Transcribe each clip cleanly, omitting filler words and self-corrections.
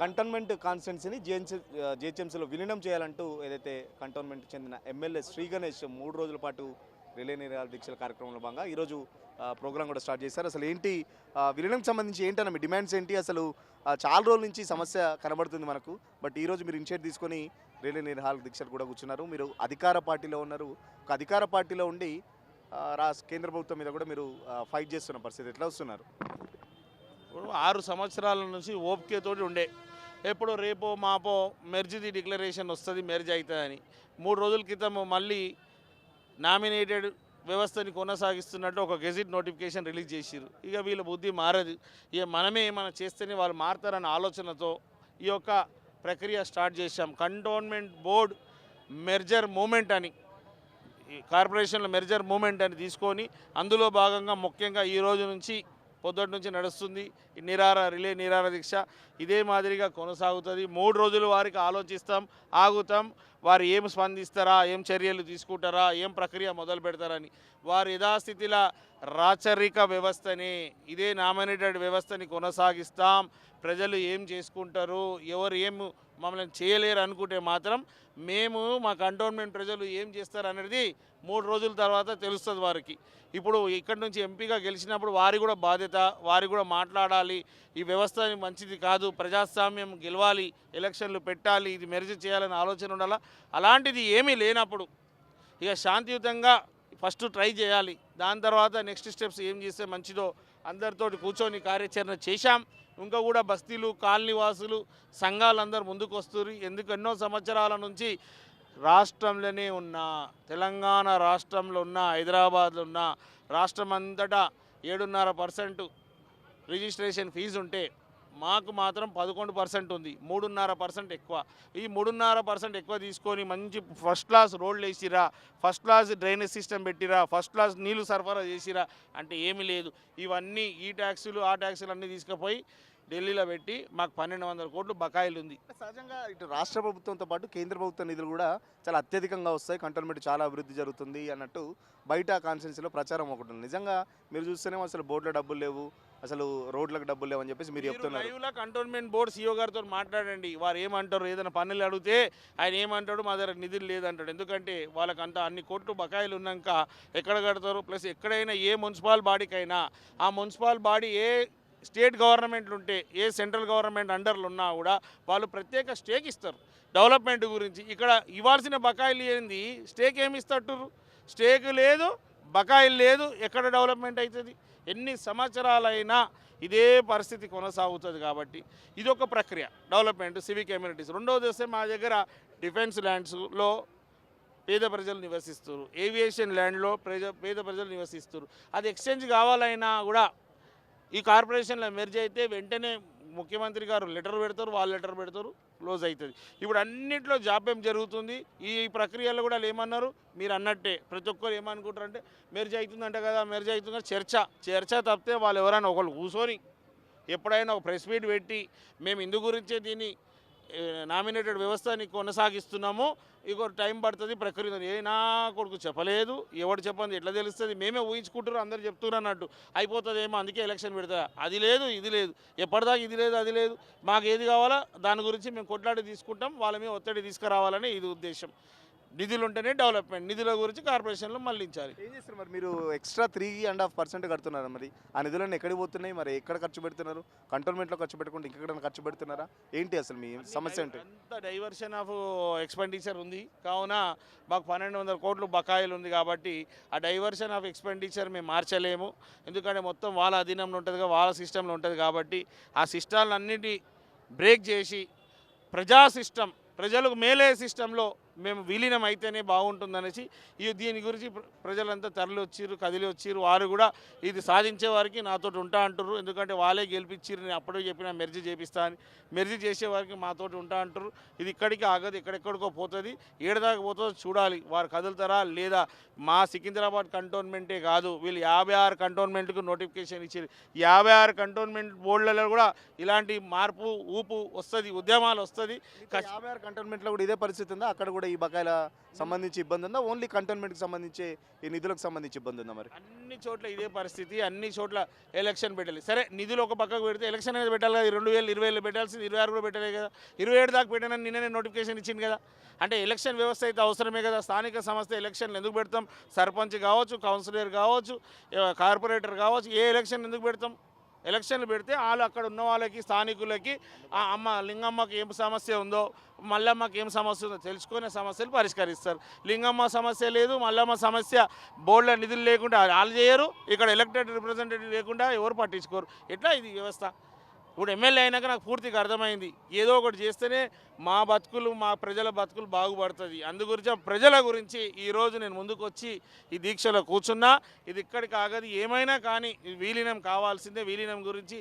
Cantonment కాన్స్టిట్యున్సీని జిహెచ్ఎంసీలో విలీనం చేయాలంటూ ఏదైతే కంటోన్మెంట్ చెందిన ఎమ్మెల్యే శ్రీ గణేష్ 3 రోజుల పాటు రిలే నిరాహార దీక్షల కార్యక్రమంలో భాగంగా ఈరోజు ప్రోగ్రాం కూడా స్టార్ట్ చేశారు. అసలు ఏంటి విలీనంకి సంబంధించి ఏంటన్న మీ డిమాండ్స్ ఏంటి? అసలు చాలా రోజుల నుంచి సమస్య కనబడుతుంది మనకు. బట్ ఈరోజు మీరు ఇనిషియేట్ తీసుకొని రిలే నిరాహార దీక్షలు కూడా కూర్చున్నారు. మీరు అధికార పార్టీలో ఉన్నారు. ఒక అధికార పార్టీలో ఉండి కేంద్ర ప్రభుత్వం మీద కూడా మీరు ఫైట్ చేస్తున్న పరిస్థితి ఎట్లా వస్తున్నారు? 6 సంవత్సరాల నుంచి ఓపికతోటి ఉండే ఎప్పుడు రేపో మాపో మెర్జ్ది డిక్లరేషన్ వస్తుంది, మెర్జ్ అవుతుందని 3 రోజుల క్రితం మళ్ళీ నామినేటెడ్ వ్యవస్థని కొనసాగిస్తున్నట్టు ఒక గెజిట్ నోటిఫికేషన్ రిలీజ్ చేసిరు. ఇక వీళ్ళ బుద్ధి మారదు. ఇక మనమే ఏమైనా చేస్తేనే వాళ్ళు మారుతారన్న ఆలోచనతో ఈ యొక్క ప్రక్రియ స్టార్ట్ చేశాం. కంటోన్మెంట్ బోర్డ్ మెర్జర్ మూమెంట్ అని, కార్పొరేషన్ల మెర్జర్ మూమెంట్ అని తీసుకొని అందులో భాగంగా ముఖ్యంగా ఈ రోజు నుంచి పొద్దుటి నుంచి నడుస్తుంది రిలే నిరాహార దీక్ష. ఇదే మాదిరిగా కొనసాగుతుంది. 3 రోజులు వారికి ఆలోచిస్తాం, ఆగుతాం. వారు ఏం స్పందిస్తారా, ఏం చర్యలు తీసుకుంటారా, ఏం ప్రక్రియ మొదలు పెడతారని. వారు యథాస్థితిలో రాచరిక వ్యవస్థని, ఇదే నామినేటెడ్ వ్యవస్థని కొనసాగిస్తాం. ప్రజలు ఏం చేసుకుంటారు, ఎవరు ఏం మమ్మల్ని చేయలేరు అనుకుంటే మాత్రం మేము మా కంటోన్మెంట్ ప్రజలు ఏం చేస్తారు అనేది 3 రోజుల తర్వాత తెలుస్తుంది వారికి. ఇప్పుడు ఇక్కడి నుంచి ఎంపీగా గెలిచినప్పుడు వారి కూడా బాధ్యత, వారి కూడా మాట్లాడాలి. ఈ వ్యవస్థ మంచిది కాదు, ప్రజాస్వామ్యం గెలవాలి, ఎలక్షన్లు పెట్టాలి, ఇది మెరుగు చేయాలని ఆలోచన ఉండాలా. అలాంటిది ఏమీ లేనప్పుడు ఇక శాంతియుతంగా ఫస్ట్ ట్రై చేయాలి. దాని తర్వాత నెక్స్ట్ స్టెప్స్ ఏం చేస్తే మంచిదో అందరితోటి కూర్చొని కార్యాచరణ చేశాం. ఇంకా కూడా బస్తీలు, కాలనీ వాసులు, సంఘాలందరూ ముందుకు వస్తున్నారు. ఎందుకు ఎన్నో సంవత్సరాల నుంచి రాష్ట్రంలోనే ఉన్న, తెలంగాణ రాష్ట్రంలో ఉన్న, హైదరాబాద్లో ఉన్న, రాష్ట్రం అంతటా 7.5% రిజిస్ట్రేషన్ ఫీజు ఉంటే మాకు మాత్రం 11% ఉంది. 3.5% ఎక్కువ. ఈ 3.5% ఎక్కువ తీసుకొని మంచి ఫస్ట్ క్లాస్ రోడ్లు వేసిరా, ఫస్ట్ క్లాస్ డ్రైనేజ్ సిస్టమ్ పెట్టిరా, ఫస్ట్ క్లాస్ నీళ్లు సరఫరా చేసిరా అంటే ఏమీ లేదు. ఇవన్నీ ఈ ట్యాక్సులు ఆ ట్యాక్సులు అన్నీ తీసుకుపోయి ఢిల్లీలో పెట్టి మాకు 1200 కోట్లు బకాయిలు ఉంది. సహజంగా ఇటు రాష్ట్ర ప్రభుత్వంతో పాటు కేంద్ర ప్రభుత్వ నిధులు కూడా చాలా అత్యధికంగా వస్తాయి, కంటోన్మెంట్ చాలా అభివృద్ధి జరుగుతుంది అన్నట్టు బయట కాన్స్టిట్యున్సీలో ప్రచారం ఒకటి ఉంది. నిజంగా మీరు చూస్తేనేమో అసలు బోర్డులో డబ్బులు లేవు, అసలు రోడ్లకు డబ్బులు లేవు అని చెప్పేసి మీరు చెప్తున్నారు. లైవ్లో కంటోన్మెంట్ బోర్డు సీఓ గారితో మాట్లాడండి. వారు ఏమంటారు, ఏదైనా పన్నులు అడిగితే ఆయన ఏమంటాడు, మా దగ్గర నిధులు లేదంటాడు. ఎందుకంటే వాళ్ళకంతా అన్ని కోట్లు బకాయిలు ఉన్నాక ఎక్కడ కడతారు? ప్లస్ ఎక్కడైనా ఏ మున్సిపల్ బాడీకైనా ఆ మున్సిపల్ బాడీ ఏ స్టేట్ గవర్నమెంట్లు ఉంటే, ఏ సెంట్రల్ గవర్నమెంట్ అండర్లు ఉన్నా కూడా వాళ్ళు ప్రత్యేక స్టేక్ ఇస్తారు డెవలప్మెంట్ గురించి. ఇక్కడ ఇవ్వాల్సిన బకాయిలు ఏంది, స్టేక్ ఏమి ఇస్తారు? స్టేక్ లేదు, బకాయిలు లేదు, ఎక్కడ డెవలప్మెంట్ అవుతుంది? ఎన్ని సంవత్సరాలైనా ఇదే పరిస్థితి కొనసాగుతుంది. కాబట్టి ఇదొక ప్రక్రియ డెవలప్మెంట్, సివిక్ కమ్యూనిటీస్. రెండవది వస్తే మా దగ్గర డిఫెన్స్ ల్యాండ్స్లో పేద ప్రజలు నివసిస్తారు, ఏవియేషన్ ల్యాండ్లో పేద ప్రజలు నివసిస్తారు. అది ఎక్స్చేంజ్ కావాలైనా కూడా ఈ కార్పొరేషన్లో మెర్జ్ అయితే వెంటనే ముఖ్యమంత్రి గారు లెటర్ పెడతారు, వాళ్ళు లెటర్ పెడతారు, క్లోజ్ అవుతుంది. ఇప్పుడు అన్నింటిలో జాప్యం జరుగుతుంది. ఈ ప్రక్రియలో కూడా ఏమన్నారు, మీరు అన్నట్టే ప్రతి ఒక్కరు ఏమనుకుంటారంటే మెర్జ్ అవుతుందంట కదా, మెర్జ్ అవుతుందంటే చర్చ తప్పితే వాళ్ళు ఎవరైనా ఒకళ్ళు కూర్చొని ఎప్పుడైనా ఒక ప్రెస్ మీట్ పెట్టి మేము ఇందు గురించే దీన్ని నామినేటెడ్ వ్యవస్థని కొనసాగిస్తున్నాము, ఇక టైం పడుతుంది ప్రక్రియ ఏ నా కొడుకు చెప్పలేదు, ఎవడు చెప్పండి ఎట్లా తెలుస్తుంది, మేమే ఊహించుకుంటారు, అందరు చెప్తున్నారు అన్నట్టు అయిపోతుందేమో, అందుకే ఎలక్షన్ పెడతా. అది లేదు, ఇది లేదు, ఎప్పటిదాకా ఇది లేదు, అది లేదు, మాకు ఏది కావాలా దాని గురించి మేము కొట్లాడి తీసుకుంటాం, వాళ్ళ మీద ఒత్తిడి తీసుకురావాలని ఇది ఉద్దేశం. నిధులు ఉంటేనే డెవలప్మెంట్, నిధుల గురించి కార్పొరేషన్లో మళ్ళించాలి. ఏం చేస్తారు మరి? మీరు ఎక్స్ట్రా 3.5% కడుతున్నారు. మరి ఆ నిధులన్నీ ఎక్కడికి పోతున్నాయి? మరి ఎక్కడ ఖర్చు పెడుతున్నారు? కంటోన్మెంట్లో ఖర్చు పెట్టకుండా ఇంకెక్కడ ఖర్చు పెడుతున్నారా? ఏంటి అసలు మీ సమస్య? అంటే అంత డైవర్షన్ ఆఫ్ ఎక్స్పెండిచర్ ఉంది. కావున మాకు 1200 కోట్లు బకాయిలు ఉంది. కాబట్టి ఆ డైవర్షన్ ఆఫ్ ఎక్స్పెండిచర్ మేము మార్చలేము. ఎందుకంటే మొత్తం వాళ్ళ అధీనంలో ఉంటుంది, వాళ్ళ సిస్టంలో ఉంటుంది. కాబట్టి ఆ సిస్టాలన్నిటి బ్రేక్ చేసి ప్రజా సిస్టమ్, ప్రజలకు మేలే సిస్టంలో మేము విలీనం అయితేనే బాగుంటుందనేసి దీని గురించి ప్రజలంతా తరలి వచ్చిర్రు, కదిలి వచ్చిర్రు. వారు కూడా ఇది సాధించే వారికి నాతో ఉంటా అంటారు. ఎందుకంటే వాళ్ళే గెలిపించారు. నేను అప్పుడే చెప్పిన మెర్జీ చేపిస్తా అని. మెర్జీ చేసే వారికి మాతోటి ఉంటా అంటారు. ఇది ఇక్కడికి ఆగదు, ఎక్కడెక్కడికో పోతుంది. ఏడదాకా పోతుందో చూడాలి, వారు కదులుతారా లేదా. మా సికింద్రాబాద్ కంటోన్మెంటే కాదు, వీళ్ళు 56 కంటోన్మెంట్కు నోటిఫికేషన్ ఇచ్చారు. 56 కంటోన్మెంట్ బోర్డులలో కూడా ఇలాంటి మార్పు ఊపు వస్తుంది, ఉద్యమాలు వస్తుంది. 56 కంటోన్మెంట్లో కూడా ఇదే పరిస్థితి ఉందా? అక్కడ కూడా ఈ బకాయిల సంబంధించి ఇబ్బంది ఉందా, ఓన్లీ కంటోన్మెంట్కి సంబంధించి ఈ నిధులకు సంబంధించి ఇబ్బంది ఉందా? మరి అన్ని చోట్ల ఇదే పరిస్థితి, అన్ని చోట్ల ఎలక్షన్ పెట్టాలి. సరే నిధులు ఒక పక్కకు పెడితే ఎలక్షన్ అనేది పెట్టాలి కదా. 2020 పెట్టాల్సింది 26 కూడా పెట్టలే కదా. 27 దాకా పెట్టానని నిన్ననే నోటిఫికేషన్ ఇచ్చింది కదా. అంటే ఎలక్షన్ వ్యవస్థ అయితే అవసరమే కదా. స్థానిక సంస్థ ఎలక్షన్లు ఎందుకు పెడతాం? సర్పంచ్ కావచ్చు, కౌన్సిలర్ కావచ్చు, కార్పొరేటర్ కావచ్చు, ఏ ఎలక్షన్ ఎందుకు పెడతాం? ఎలక్షన్లు పెడితే వాళ్ళు అక్కడ ఉన్న వాళ్ళకి, స్థానికులకి ఆ అమ్మ లింగమ్మకి ఏం సమస్య ఉందో, మల్లమ్మకి ఏం సమస్య ఉందో తెలుసుకునే సమస్యలు పరిష్కరిస్తారు. లింగమ్మ సమస్య లేదు, మల్లమ్మ సమస్య బోర్డుల నిధులు లేకుండా వాళ్ళు చేయరు, ఇక్కడ ఎలక్టెడ్ రిప్రజెంటేటివ్ లేకుండా ఎవరు పట్టించుకోరు. ఎట్లా ఇది వ్యవస్థ? ఇప్పుడు ఎమ్మెల్యే అయినాక నాకు పూర్తిగా అర్థమైంది, ఏదో ఒకటి చేస్తేనే మా బతుకులు, మా ప్రజల బతుకులు బాగుపడుతుంది. అందుగురించి ప్రజల గురించి ఈరోజు నేను ముందుకు వచ్చి ఈ దీక్షలో కూర్చున్నా. ఇది ఇక్కడికి ఆగదు, ఏమైనా కానీ విలీనం కావాల్సిందే. విలీనం గురించి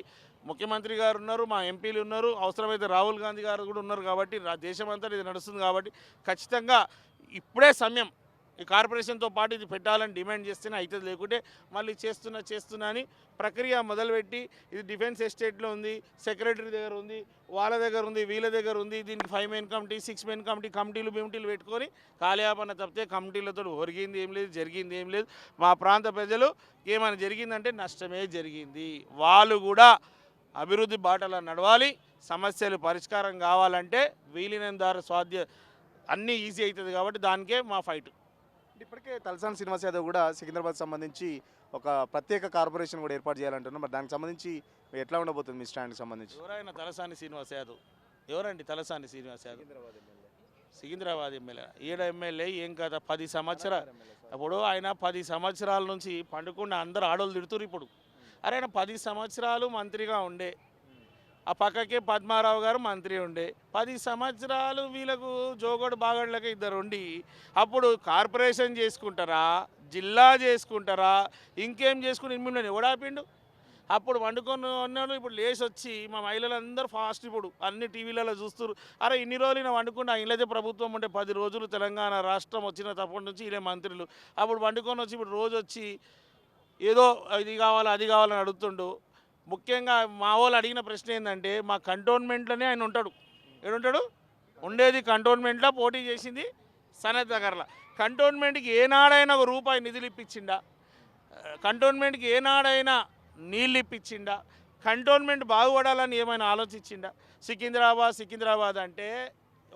ముఖ్యమంత్రి గారు ఉన్నారు, మా ఎంపీలు ఉన్నారు, అవసరమైతే రాహుల్ గాంధీ గారు కూడా ఉన్నారు. కాబట్టి దేశమంతా ఇది నడుస్తుంది. కాబట్టి ఖచ్చితంగా ఇప్పుడే సమయం. ఈ కార్పొరేషన్తో పాటు ఇది పెట్టాలని డిమాండ్ చేస్తేనే అవుతుంది, లేకుంటే మళ్ళీ చేస్తున్నా అని ప్రక్రియ మొదలుపెట్టి, ఇది డిఫెన్స్ ఎస్టేట్లో ఉంది, సెక్రటరీ దగ్గర ఉంది, వాళ్ళ దగ్గర ఉంది, వీళ్ళ దగ్గర ఉంది. దీనికి 5 మెయిన్ కమిటీ, 6 మెయిన్ కమిటీ, కమిటీలు పెట్టుకొని కాలయాపన తప్పితే కమిటీలతో ఒరిగింది ఏం లేదు, జరిగింది ఏం లేదు. మా ప్రాంత ప్రజలు ఏమైనా జరిగిందంటే నష్టమే జరిగింది. వాళ్ళు కూడా అభివృద్ధి బాటలో నడవాలి. సమస్యలు పరిష్కారం కావాలంటే విలీనం ద్వారా అన్నీ ఈజీ అవుతుంది. కాబట్టి దానికే మా ఫైట్. ఇప్పటికే తలసాని శ్రీనివాస్ యాదవ్ కూడా సికింద్రాబాద్ సంబంధించి ఒక ప్రత్యేక కార్పొరేషన్ కూడా ఏర్పాటు చేయాలంటున్నారు. మరి దానికి సంబంధించి ఎట్లా ఉండబోతుంది మీ స్టాండ్కి సంబంధించి? ఎవరైనా తలసాని శ్రీనివాస్ యాదవ్ ఎవరండి? తలసాని శ్రీనివాస్ యాదవ్ సికింద్రాబాద్ ఎమ్మెల్యే. ఈడ ఎమ్మెల్యే ఏం కదా 10 సంవత్సరాలు. అప్పుడు ఆయన 10 సంవత్సరాల నుంచి పండుకుండా అందరూ ఆడోళ్ళు తిడుతురు. ఇప్పుడు అరే ఆయన 10 సంవత్సరాలు మంత్రిగా ఉండే, ఆ పక్కకే పద్మారావు గారు మంత్రి ఉండే. 10 సంవత్సరాలు వీళ్ళకు జోగోడు బాగోడ్లకి ఇద్దరు ఉండి, అప్పుడు కార్పొరేషన్ చేసుకుంటారా, జిల్లా చేసుకుంటారా, ఇంకేం చేసుకుని మిమ్మల్ని ఎవడాపిండు? అప్పుడు వండుకొని ఉన్నాడు. ఇప్పుడు లేచి వచ్చి మా మహిళలందరూ ఫాస్ట్ ఇప్పుడు అన్ని టీవీలలో చూస్తారు. అరే ఇన్ని రోజులు ఈయన వండుకుంటే ఇళ్ళదే ప్రభుత్వం ఉంటే 10 రోజులు తెలంగాణ రాష్ట్రం వచ్చిన తప్పటి నుంచి ఈయన మంత్రులు. అప్పుడు వండుకొని వచ్చి ఇప్పుడు రోజు వచ్చి ఏదో ఇది కావాలి అది కావాలని అడుగుతుండు. ముఖ్యంగా మా వాళ్ళు అడిగిన ప్రశ్న ఏంటంటే, మా కంటోన్మెంట్లోనే ఆయన ఉంటాడు. ఏడుంటాడు? ఉండేది కంటోన్మెంట్లో, పోటీ చేసింది సనత్ నగర్లో. కంటోన్మెంట్కి ఏనాడైనా ఒక రూపాయి నిధులు ఇప్పించిండా? కంటోన్మెంట్కి ఏనాడైనా నీళ్ళు ఇప్పించిండా? కంటోన్మెంట్ బాగుపడాలని ఏమైనా ఆలోచించిండా? సికింద్రాబాద్ అంటే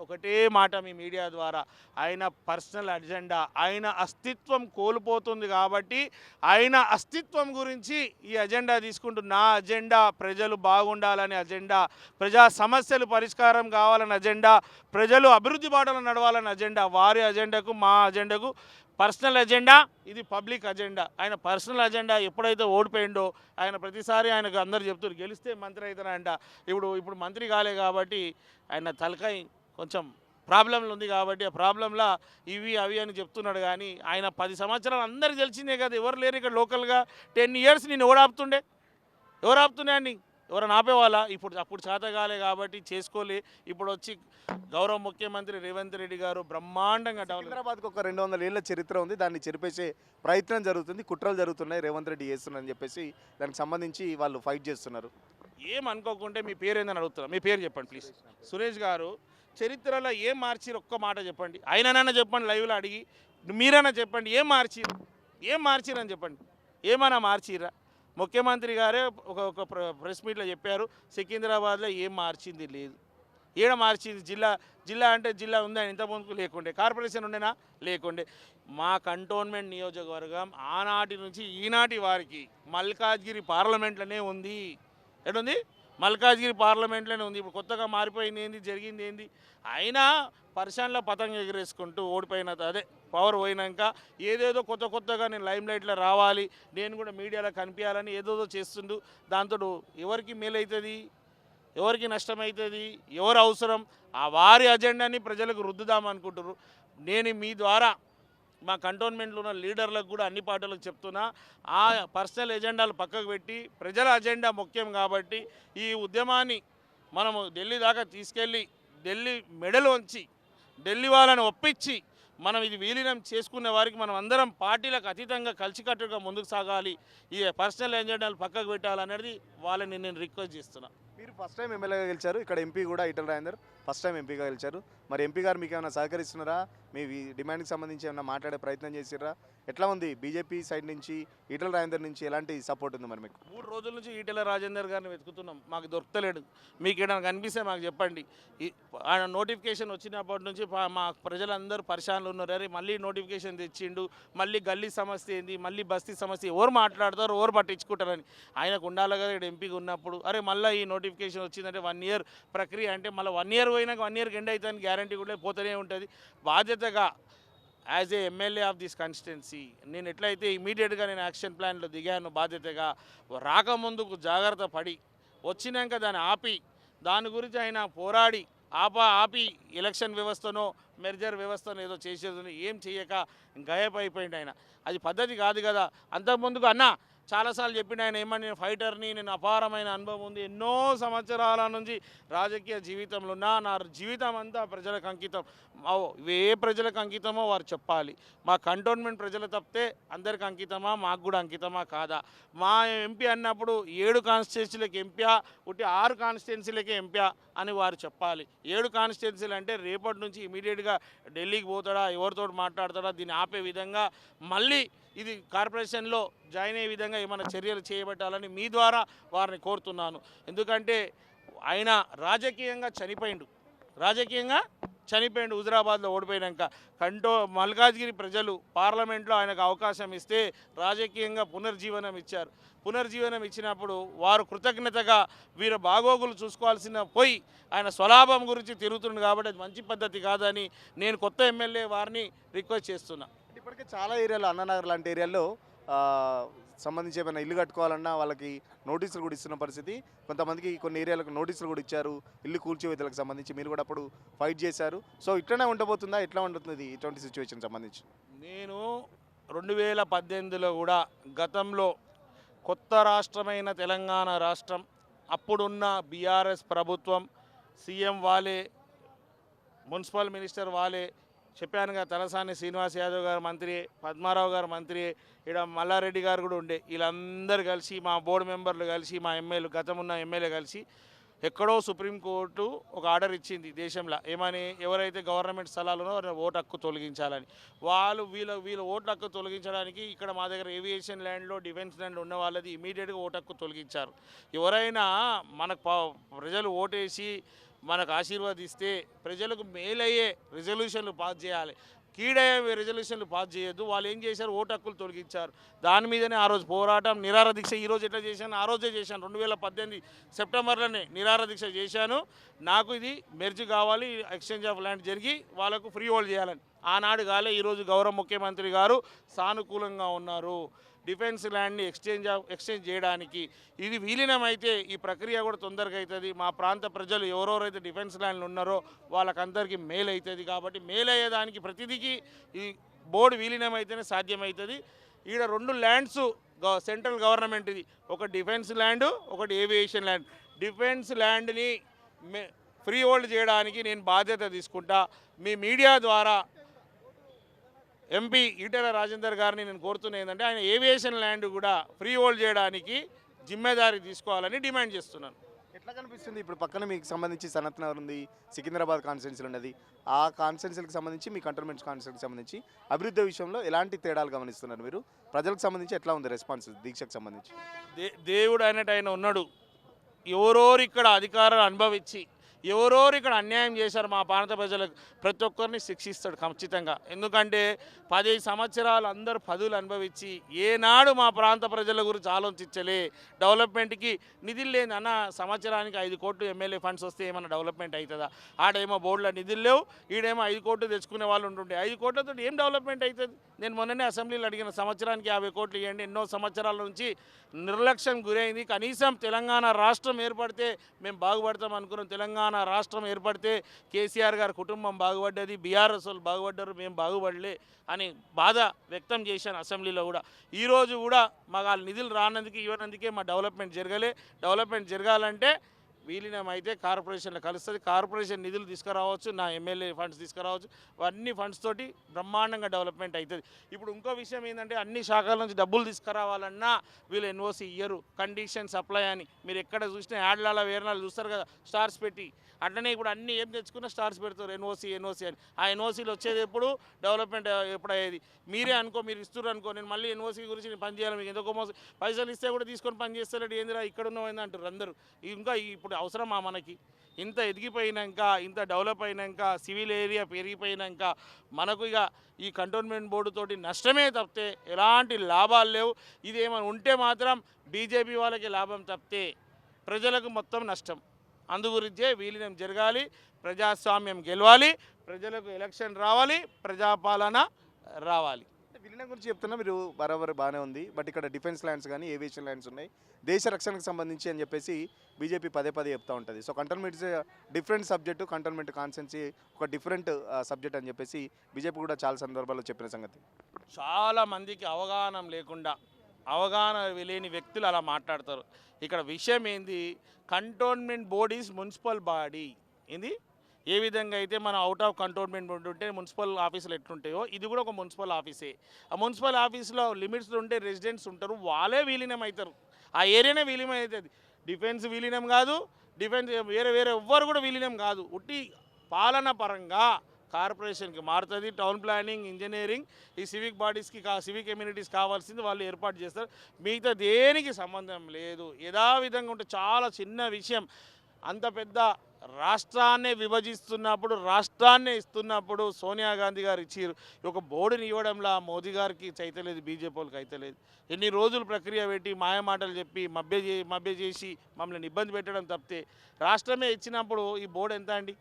ఒకటే మాట మీ మీడియా ద్వారా, ఆయన పర్సనల్ అజెండా, ఆయన అస్తిత్వం కోల్పోతుంది. కాబట్టి ఆయన అస్తిత్వం గురించి ఈ అజెండా తీసుకుంటూ, నా అజెండా ప్రజలు బాగుండాలని అజెండా, ప్రజా సమస్యలు పరిష్కారం కావాలని అజెండా, ప్రజలు అభివృద్ధి బాటలో నడవాలని అజెండా. వారి అజెండాకు మా అజెండాకు పర్సనల్ అజెండా, ఇది పబ్లిక్ అజెండా. ఆయన పర్సనల్ అజెండా ఎప్పుడైతే ఓడిపోయిండో, ఆయన ప్రతిసారి ఆయనకు అందరు చెప్తారు గెలిస్తే మంత్రి అవుతానంట. ఇప్పుడు మంత్రి కాలే కాబట్టి ఆయన తలకాయ కొంచెం ప్రాబ్లంలు ఉంది. కాబట్టి ఆ ప్రాబ్లంలా ఇవి అవి అని చెప్తున్నాడు. కానీ ఆయన 10 సంవత్సరాలు అందరికి తెలిసిందే కదా. ఎవరు లేరు ఇక్కడ లోకల్గా. 10 ఇయర్స్ నేను ఎవరు ఆపుతుండే అండి? ఎవరైనా ఆపేవాళ్ళ? అప్పుడు చేతగాలే కాబట్టి చేసుకోలే. ఇప్పుడు వచ్చి గౌరవ ముఖ్యమంత్రి రేవంత్ రెడ్డి గారు బ్రహ్మాండంగా సికింద్రాబాద్కి ఒక 200 ఏళ్ళ చరిత్ర ఉంది. దాన్ని చెరిపేసే ప్రయత్నం జరుగుతుంది, కుట్రలు జరుగుతున్నాయి, రేవంత్ రెడ్డి చేస్తున్నారని చెప్పేసి దానికి సంబంధించి వాళ్ళు ఫైట్ చేస్తున్నారు. ఏమనుకోకుంటే మీ పేరు ఏందని అడుగుతున్నా. మీ పేరు చెప్పండి ప్లీజ్. సురేష్ గారు, చరిత్రలో ఏం మార్చిరు ఒక్క మాట చెప్పండి. ఆయననైనా చెప్పండి, లైవ్లో అడిగి. మీరైనా చెప్పండి, ఏం మార్చిరు అని చెప్పండి. ఏమైనా మార్చిరా? ముఖ్యమంత్రి గారే ఒక ప్రెస్ మీట్లో చెప్పారు, సికింద్రాబాద్లో ఏం మార్చింది లేదు. ఏడ మార్చింది? జిల్లా అంటే జిల్లా ఉందని ఇంతకుముందుకు లేకుండే, కార్పొరేషన్ ఉండేనా లేకుండే. మా కంటోన్మెంట్ నియోజకవర్గం ఆనాటి నుంచి ఈనాటి వారికి మల్కాజ్గిరి పార్లమెంట్లోనే ఉంది. ఎటుంది? మల్కాజ్గిరి పార్లమెంట్లోనే ఉంది. ఇప్పుడు కొత్తగా మారిపోయింది ఏంది, జరిగింది ఏంది? అయినా పర్షన్లో పతంగ ఎగిరేసుకుంటూ ఓడిపోయిన అదే పవర్ పోయినాక ఏదేదో కొత్తగా నేను లైమ్ లైట్లో రావాలి, నేను కూడా మీడియాలో కనిపించాలని ఏదేదో చేస్తుండు. దాంతో ఎవరికి మేలవుతుంది, ఎవరికి నష్టమవుతుంది, ఎవరు అవసరం? ఆ వారి అజెండాని ప్రజలకు రుద్దుదామనుకుంటున్నారు. నేను మీ ద్వారా మా కంటోన్మెంట్లో ఉన్న లీడర్లకు కూడా అన్ని పార్టీలకు చెప్తున్నా, ఆ పర్సనల్ ఎజెండాలు పక్కకు పెట్టి ప్రజల అజెండా ముఖ్యం. కాబట్టి ఈ ఉద్యమాన్ని మనము ఢిల్లీ దాకా తీసుకెళ్ళి, ఢిల్లీ మెడలు వంచి, ఢిల్లీ వాళ్ళని ఒప్పించి మనం ఇది విలీనం చేసుకునే వారికి మనం అందరం పార్టీలకు అతీతంగా కలిసికట్టుగా ముందుకు సాగాలి. ఈ పర్సనల్ ఎజెండాలు పక్కకు పెట్టాలనేది వాళ్ళని నేను రిక్వెస్ట్ చేస్తున్నా. మీరు ఫస్ట్ టైం ఎమ్మెల్యేగా గెలిచారు, ఇక్కడ ఎంపీ కూడా ఈటెల రాజేందర్ ఫస్ట్ టైం ఎంపీగా గెలిచారు. మరి ఎంపీ గారు మీకు ఏమైనా సహకరిస్తున్నారా? మీ డిమాండ్కి సంబంధించి ఏమైనా మాట్లాడే ప్రయత్నం చేసిర్రా? ఎట్లా ఉంది బీజేపీ సైడ్ నుంచి ఈటల రాజేందర్ నుంచి ఎలాంటి సపోర్ట్ ఉంది మరి మీకు? 3 రోజుల నుంచి ఈటెల రాజేందర్ గారిని వెతుకుతున్నాం, మాకు దొరకలేడు. మీకు ఏదైనా కనిపిస్తే మాకు చెప్పండి. ఆయన నోటిఫికేషన్ వచ్చినప్పటి నుంచి మా ప్రజలందరూ పరిశానలు ఉన్నారు. అరే మళ్ళీ నోటిఫికేషన్ తెచ్చిండు, మళ్ళీ గల్లీ సమస్య ఏంది, మళ్ళీ బస్తీ సమస్య, ఎవరు మాట్లాడతారు, ఎవరు పట్టించుకుంటారని. ఆయనకు ఉండాలి కదా ఇక్కడ ఎంపీగా ఉన్నప్పుడు. అరే మళ్ళీ ఈ నోటిఫికేషన్ వచ్చిందంటే 1 ఇయర్ ప్రక్రియ, అంటే మళ్ళీ 1 ఇయర్ పోయినాక 1 ఇయర్కి ఎండ్ అవుతుందని గ్యారంటీ కూడా పోతూనే ఉంటుంది. బాధ్యతగా as a MLA of this constituency నేను ఎట్లయితే ఇమీడియట్గా నేను యాక్షన్ ప్లాన్లో దిగాను, బాధ్యతగా రాకముందుకు జాగ్రత్త పడి వచ్చినాక దాని గురించి ఆయన పోరాడి ఆపి ఎలక్షన్ వ్యవస్థనో మెర్జర్ వ్యవస్థను ఏదో చేసేది ఏం చేయక గాయపైపోయింది ఆయన. అది పద్ధతి కాదు కదా. అంతకుముందుకు అన్న చాలాసార్లు చెప్పిన ఆయన ఏమని, నేను ఫైటర్ని, నేను అపారమైన అనుభవం ఉంది, ఎన్నో సంవత్సరాల నుంచి రాజకీయ జీవితంలో నా జీవితం అంతా ప్రజలకు అంకితం. ఏ ప్రజలకు అంకితమో వారు చెప్పాలి. మా కంటోన్మెంట్ ప్రజలు తప్పితే అందరికి అంకితమా, మాకు కూడా అంకితమా కాదా? మా ఎంపీ అన్నప్పుడు 7 కాన్స్టిట్యున్సీలకు ఎంపీ, 6 కాన్స్టిట్యున్సీలకే ఎంపీ అని వారు చెప్పాలి. 7 కాన్స్టిట్యున్సీలు అంటే రేపటి నుంచి ఇమీడియట్గా ఢిల్లీకి పోతాడా, ఎవరితో మాట్లాడతాడా, దీన్ని ఆపే విధంగా మళ్ళీ ఇది కార్పొరేషన్లో జాయిన్ అయ్యే విధంగా ఏమైనా చర్యలు చేయబట్టాలని మీ ద్వారా వారిని కోరుతున్నాను. ఎందుకంటే ఆయన రాజకీయంగా చనిపోయిండు హుజరాబాద్లో ఓడిపోయాక. మల్కాజ్గిరి ప్రజలు పార్లమెంట్లో ఆయనకు అవకాశం ఇస్తే రాజకీయంగా పునర్జీవనం ఇచ్చారు. పునర్జీవనం ఇచ్చినప్పుడు వారు కృతజ్ఞతగా వీరు బాగోగులు చూసుకోవాల్సిన పోయి ఆయన స్వలాభం గురించి తిరుగుతుంది కాబట్టి అది మంచి పద్ధతి కాదని నేను కొత్త ఎమ్మెల్యే వారిని రిక్వెస్ట్ చేస్తున్నా. ఇప్పటికే చాలా ఏరియాలో అన్ననగర్ లాంటి ఏరియాల్లో సంబంధించి ఏమైనా ఇల్లు కట్టుకోవాలన్నా వాళ్ళకి నోటీసులు కూడా ఇస్తున్న పరిస్థితి. కొంతమందికి కొన్ని ఏరియాలకు నోటీసులు కూడా ఇచ్చారు ఇల్లు కూల్చివేతలకు సంబంధించి. మీరు కూడా అప్పుడు ఫైట్ చేశారు. సో ఇట్లనే ఉండబోతుందా, ఎట్లా ఉంటుంది ఇటువంటి సిచ్యువేషన్ సంబంధించి? నేను 2018లో కూడా గతంలో కొత్త రాష్ట్రమైన తెలంగాణ రాష్ట్రం, అప్పుడున్న బీఆర్ఎస్ ప్రభుత్వం, సీఎం వాలే, మున్సిపల్ మినిస్టర్ వాలే, చెప్పానుగా తలసాని శ్రీనివాస్ యాదవ్ గారు మంత్రి, పద్మారావు గారు మంత్రి, ఇక్కడ మల్లారెడ్డి గారు కూడా ఉండే, వీళ్ళందరూ కలిసి మా బోర్డు మెంబర్లు కలిసి మా ఎమ్మెల్యేలు, గతమున్న ఎమ్మెల్యే కలిసి ఎక్కడో సుప్రీంకోర్టు ఒక ఆర్డర్ ఇచ్చింది దేశంలో. ఏమని, ఎవరైతే గవర్నమెంట్ స్థలాలు ఉన్నారో ఓటు హక్కు తొలగించాలని. వీళ్ళ ఓటు హక్కు తొలగించడానికి ఇక్కడ మా దగ్గర ఏవియేషన్ ల్యాండ్లో, డిఫెన్స్ ల్యాండ్లో ఉన్న వాళ్ళది ఇమీడియట్గా ఓటు హక్కు తొలగించారు. ఎవరైనా మనకు ప్రజలు ఓటేసి మనకు ఆశీర్వదిస్తే ప్రజలకు మేలయ్యే రెజల్యూషన్లు పాస్ చేయాలి, కీడయ్యే రెజల్యూషన్లు పాస్ చేయొద్దు. వాళ్ళు ఏం చేశారు, ఓటు హక్కులు తొలగించారు. దాని మీదనే ఆ రోజు పోరాటం, నిరాహార దీక్ష. ఈరోజు ఎట్లా చేశాను, ఆ రోజే చేశాను. 2018 సెప్టెంబర్లోనే నిరాహార దీక్ష చేశాను. నాకు ఇది మెర్జ్ కావాలి, ఎక్స్చేంజ్ ఆఫ్ ల్యాండ్ జరిగి వాళ్ళకు ఫ్రీ హోల్డ్ చేయాలని. ఆనాడు కాలే, ఈరోజు గౌరవ ముఖ్యమంత్రి గారు సానుకూలంగా ఉన్నారు. డిఫెన్స్ ల్యాండ్ని ఎక్స్చేంజ్ చేయడానికి ఇది విలీనమైతే ఈ ప్రక్రియ కూడా తొందరగా అవుతుంది. మా ప్రాంత ప్రజలు ఎవరెవరైతే డిఫెన్స్ ల్యాండ్లు ఉన్నారో వాళ్ళకందరికీ మేలు అవుతుంది. కాబట్టి మేలు అయ్యేదానికి ప్రతిదీకి ఈ బోర్డు విలీనమైతేనే సాధ్యమవుతుంది. ఈడ 2 ల్యాండ్స్ సెంట్రల్ గవర్నమెంట్, ఇది ఒక డిఫెన్స్ ల్యాండ్, ఒకటి ఏవియేషన్ ల్యాండ్. డిఫెన్స్ ల్యాండ్ని ఫ్రీ హోల్డ్ చేయడానికి నేను బాధ్యత తీసుకుంటా. మీ మీడియా ద్వారా ఎంపీ ఈటెల రాజేందర్ గారిని నేను కోరుతున్నా ఏంటంటే ఆయన ఏవియేషన్ ల్యాండ్ కూడా ఫ్రీ హోల్డ్ చేయడానికి జిమ్మేదారీ తీసుకోవాలని డిమాండ్ చేస్తున్నాను. ఎట్లా కనిపిస్తుంది ఇప్పుడు పక్కన మీకు సంబంధించి సనత్ నగర్ ఉంది, సికింద్రాబాద్ కాన్స్టిట్యున్సీలు ఉన్నది. ఆ కాన్స్టిట్యున్సీలకు సంబంధించి మీ కంటోన్మెంట్ కాన్స్టిట్యున్సీకి సంబంధించి అభివృద్ధి విషయంలో ఎలాంటి తేడాలు గమనిస్తున్నారు మీరు? ప్రజలకు సంబంధించి ఎట్లా ఉంది రెస్పాన్స్ దీక్షకు సంబంధించి? దేవుడు అయినట్టు ఆయన ఉన్నాడు. ఎవరోరు ఇక్కడ అధికారాలు అనుభవించి ఎవరోరు ఇక్కడ అన్యాయం చేశారు మా ప్రాంత ప్రజలకు ప్రతి ఒక్కరిని శిక్షిస్తాడు ఖచ్చితంగా. ఎందుకంటే 10 సంవత్సరాలు అందరూ పదవులు అనుభవించి ఏనాడు మా ప్రాంత ప్రజల గురించి ఆలోచించలే. డెవలప్మెంట్కి నిధులు లేదు అన్న. సంవత్సరానికి 5 కోట్లు ఎమ్మెల్యే ఫండ్స్ వస్తే ఏమైనా డెవలప్మెంట్ అవుతుందా? ఆడేమో బోర్డులో నిధులు లేవు, ఈడేమో 5 కోట్లు తెచ్చుకునే వాళ్ళు ఉంటుండే. 5 కోట్లతో ఏం డెవలప్మెంట్ అవుతుంది? నేను మొన్ననే అసెంబ్లీలో అడిగిన, సంవత్సరానికి 50 కోట్లు ఇవ్వండి. ఎన్నో సంవత్సరాల నుంచి నిర్లక్ష్యం గురైంది. కనీసం తెలంగాణ రాష్ట్రం ఏర్పడితే మేము బాగుపడతాం అనుకున్నాం. తెలంగాణ రాష్ట్రం ఏర్పడితే కేసీఆర్ గారి కుటుంబం బాగుపడ్డది, బీఆర్ఎస్ వాళ్ళు బాగుపడ్డారు, మేము బాగుపడలే అని బాధ వ్యక్తం చేశాను అసెంబ్లీలో కూడా. ఈరోజు కూడా మాకు వాళ్ళ నిధులు రానందుకు ఇవ్వనందుకే మా డెవలప్మెంట్ జరగలే. డెవలప్మెంట్ జరగాలంటే విలీనం అయితే కార్పొరేషన్లో కలుస్తుంది. కార్పొరేషన్ నిధులు తీసుకురావచ్చు, నా ఎమ్మెల్యే ఫండ్స్ తీసుకురావచ్చు, అన్ని ఫండ్స్ తోటి బ్రహ్మాండంగా డెవలప్మెంట్ అవుతుంది. ఇప్పుడు ఇంకో విషయం ఏంటంటే అన్ని శాఖల నుంచి డబ్బులు తీసుకురావాలన్నా వీళ్ళు ఎన్ఓసి ఇయ్యరు, కండిషన్ సప్లై అని. మీరు ఎక్కడ చూసినా యాడ్ల వేరణాలు చూస్తారు కదా స్టార్స్ పెట్టి, అట్లనే ఇప్పుడు అన్ని ఏం తెచ్చుకున్నా స్టార్స్ పెడతారు ఎన్ఓసి అని. ఆ ఎన్ఓసీలు వచ్చేది ఎప్పుడు డెవలప్మెంట్ ఎప్పుడు అయ్యేది? మీరే అనుకో, మీరు ఇస్తున్నారు అనుకో, నేను మళ్ళీ ఎన్ఓసీ గురించి నేను పని చేయాలి, మీకు ఎందుకో పైసలు ఇస్తే కూడా తీసుకొని పని చేస్తలేడు, ఏందిరా ఇక్కడ ఉన్నామైంది అంటారు అందరూ. ఇంకా ఇప్పుడు అవసరమా మనకి? ఇంత ఎదిగిపోయినాక, ఇంత డెవలప్ అయినాక, సివిల్ ఏరియా పెరిగిపోయినాక మనకు ఇక ఈ కంటోన్మెంట్ బోర్డు తోటి నష్టమే తప్పితే ఎలాంటి లాభాలు లేవు. ఇది ఏమైనా ఉంటే మాత్రం బీజేపీ వాళ్ళకి లాభం తప్పితే ప్రజలకు మొత్తం నష్టం. అందుగురించే విలీనం జరగాలి, ప్రజాస్వామ్యం గెలవాలి, ప్రజలకు ఎలక్షన్ రావాలి, ప్రజాపాలన రావాలి. విలీనం గురించి చెప్తున్నా మీరు బరాబర్ బాగానే ఉంది. బట్ ఇక్కడ డిఫెన్స్ ల్యాండ్స్ కానీ ఏవియేషన్ ల్యాండ్స్ ఉన్నాయి, దేశ రక్షణకు సంబంధించి అని చెప్పేసి బీజేపీ పదే చెప్తూ ఉంటుంది. So cantonment different subject, cantonment constituency ఒక డిఫరెంట్ సబ్జెక్ట్ అని చెప్పేసి బీజేపీ కూడా చాలా సందర్భాల్లో చెప్పిన సంగతి. చాలా మందికి అవగాహన లేకుండా, అవగాహన లేని వ్యక్తులు అలా మాట్లాడతారు. ఇక్కడ విషయం ఏంది, cantonment board is municipal body. ఏంది ఏ విధంగా అయితే మనం అవుట్ ఆఫ్ కంటోన్మెంట్ బోర్డు ఉంటే మున్సిపల్ ఆఫీసులు ఎట్లుంటాయో ఇది కూడా ఒక మున్సిపల్ ఆఫీసే. ఆ మున్సిపల్ ఆఫీస్లో లిమిట్స్ ఉంటే రెసిడెంట్స్ ఉంటారు, వాళ్ళే విలీనం అవుతారు, ఆ ఏరియానే విలీనం అవుతుంది. డిఫెన్స్ విలీనం కాదు, డిఫెన్స్ వేరే ఎవ్వరు కూడా విలీనం కాదు. ఉట్టి పాలన పరంగా కార్పొరేషన్కి మారుతుంది. టౌన్ ప్లానింగ్, ఇంజనీరింగ్, ఈ సివిక్ బాడీస్కి సివిక్ కమ్యూనిటీస్ కావాల్సింది వాళ్ళు ఏర్పాటు చేస్తారు. మిగతా దేనికి సంబంధం లేదు. యథావిధంగా ఉంటే చాలా చిన్న విషయం. అంత పెద్ద రాష్ట్రాన్నే విభజిస్తున్నప్పుడు, రాష్ట్రాన్నే ఇస్తున్నప్పుడు సోనియా గాంధీ గారు ఇచ్చారు. ఒక బోర్డుని ఇవ్వడంలో మోదీ గారికి చైతలేదు, బీజేపీ వాళ్ళకి అయితలేదు. ఎన్ని రోజులు ప్రక్రియ పెట్టి మాయమాటలు చెప్పి మభ్య చేసి మమ్మల్ని ఇబ్బంది పెట్టడం తప్పితే రాష్ట్రమే ఇచ్చినప్పుడు ఈ బోర్డు ఎంత అండి?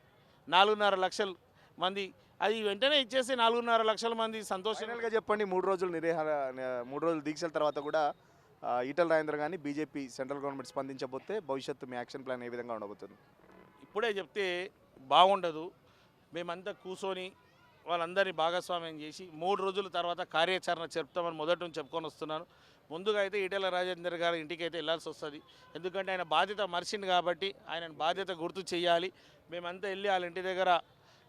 4.5 లక్షల మంది, అది వెంటనే ఇచ్చేసి 4.5 లక్షల మంది సంతోషంగా చెప్పండి. 3 రోజులు దీక్షల తర్వాత కూడా ఈటల రాజేందర్ కానీ బీజేపీ సెంట్రల్ గవర్నమెంట్ స్పందించబోతే భవిష్యత్తు మీ యాక్షన్ ప్లాన్ ఏ విధంగా ఉండబోతుంది? ఇప్పుడే చెప్తే బాగుండదు. మేమంతా కూర్చొని వాళ్ళందరినీ భాగస్వామ్యం చేసి 3 రోజుల తర్వాత కార్యాచరణ చెప్తామని మొదటి నుంచి చెప్పుకొని వస్తున్నాను. ముందుగా అయితే ఈటల రాజేందర్ గారి ఇంటికి అయితే వెళ్ళాల్సి వస్తుంది. ఎందుకంటే ఆయన బాధ్యత మర్చింది కాబట్టి ఆయన బాధ్యత గుర్తు చేయాలి. మేమంతా వెళ్ళి వాళ్ళ ఇంటి దగ్గర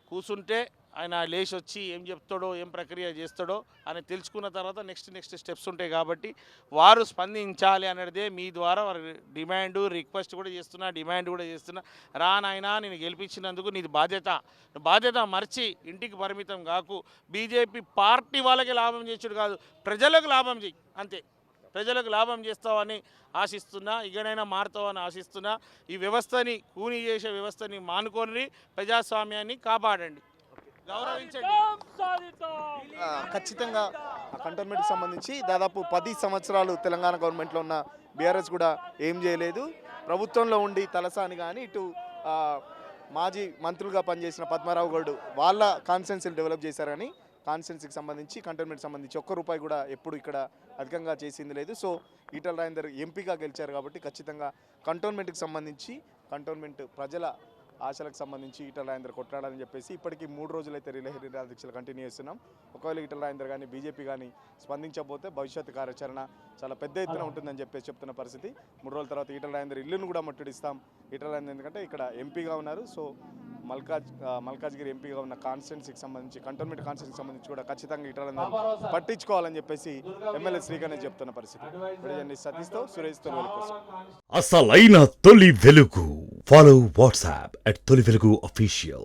కూర్చుంటే ఆయన లేచి వచ్చి ఏం చెప్తాడో, ఏం ప్రక్రియ చేస్తాడో అని తెలుసుకున్న తర్వాత నెక్స్ట్ స్టెప్స్ ఉంటాయి. కాబట్టి వారు స్పందించాలి అనేదే మీ ద్వారా వారి రిక్వెస్ట్ కూడా చేస్తున్నా. రా నాయనా, నేను గెలిపించినందుకు నీది బాధ్యత మర్చి ఇంటికి పరిమితం కాకు. బీజేపీ పార్టీ వాళ్ళకి లాభం చేసాడు కాదు, ప్రజలకు లాభం చేయి అంతే. ప్రజలకు లాభం చేస్తావని ఆశిస్తున్నా, ఇకనైనా మారుతావని ఆశిస్తున్నా. ఈ వ్యవస్థని, కూని చేసే వ్యవస్థని మానుకొని ప్రజాస్వామ్యాన్ని కాపాడండి, గౌరవించండి. ఖచ్చితంగా కంటోన్మెంట్కి సంబంధించి దాదాపు 10 సంవత్సరాలు తెలంగాణ గవర్నమెంట్లో ఉన్న బీఆర్ఎస్ కూడా ఏం చేయలేదు. ప్రభుత్వంలో ఉండి తలసాని కానీ, ఇటు మాజీ మంత్రులుగా పనిచేసిన పద్మారావు గౌడ్ వాళ్ళ కాన్స్టిట్యున్సీలు డెవలప్ చేశారు. కానీ కాన్స్టిట్యున్సీకి సంబంధించి, కంటోన్మెంట్ సంబంధించి ₹1 కూడా ఎప్పుడు ఇక్కడ అధికంగా చేసింది లేదు. సో ఈటల రాజేందర్ ఎంపీగా గెలిచారు కాబట్టి ఖచ్చితంగా కంటోన్మెంట్కి సంబంధించి, కంటోన్మెంట్ ప్రజల ఆశలకు సంబంధించి ఈటల రాజేందర్ కొట్లాడాలని చెప్పేసి ఇప్పటికీ 3 రోజులైతే రిలే దీక్షలు కంటిన్యూ చేస్తున్నాం. ఒకవేళ ఈటల రాజేందర్ కానీ బీజేపీ కానీ స్పందించకపోతే భవిష్యత్తు కార్యాచరణ చాలా పెద్ద ఎత్తున ఉంటుందని చెప్పేసి చెప్తున్న పరిస్థితి. 3 రోజుల తర్వాత ఈటల రాజేందర్ ఇల్లును కూడా ముట్టడిస్తాం. ఈటల రాజేందర్ ఎందుకంటే ఇక్కడ ఎంపీగా ఉన్నారు. సో మల్కాజ్గిరి ఎంపీగా ఉన్న కాన్స్టిట్యున్సీకి సంబంధించి, కంటోన్మెంట్ కాన్స్టిట్యున్సీకి సంబంధించి కూడా ఖచ్చితంగా ఈటల రాజేందర్ పట్టించుకోవాలని చెప్పేసి ఎమ్మెల్యే శ్రీగణేష్ చెప్తున్న పరిస్థితి. సతీష్తో సురేష్ తొలి కోసం అసలైన తొలి వెలుగు. ఫాలో వాట్సాప్ @తొలి వెలుగు official.